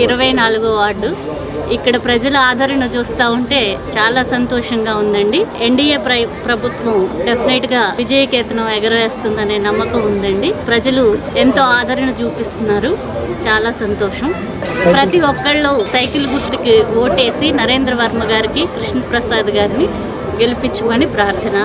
24వ ward. ఇక్కడ ప్రజల ఆదరణ చూస్తూ ఉంటే చాలా సంతోషంగా ఉందండి. ఎన్డీఏ ప్రభుత్వం డెఫినెట్గా విజయకేతనం ఎగరవేస్తుందనే నమ్మకం ఉందండి. ప్రజలు ఎంతో ఆదరణ చూపిస్తున్నారు, చాలా సంతోషం. ప్రతి ఒక్కళ్ళు సైకిల్ గుర్తుకి ఓటేసి నరేంద్ర వర్మ గారికి, కృష్ణప్రసాద్ గారిని గెలిపించమని ప్రార్థన.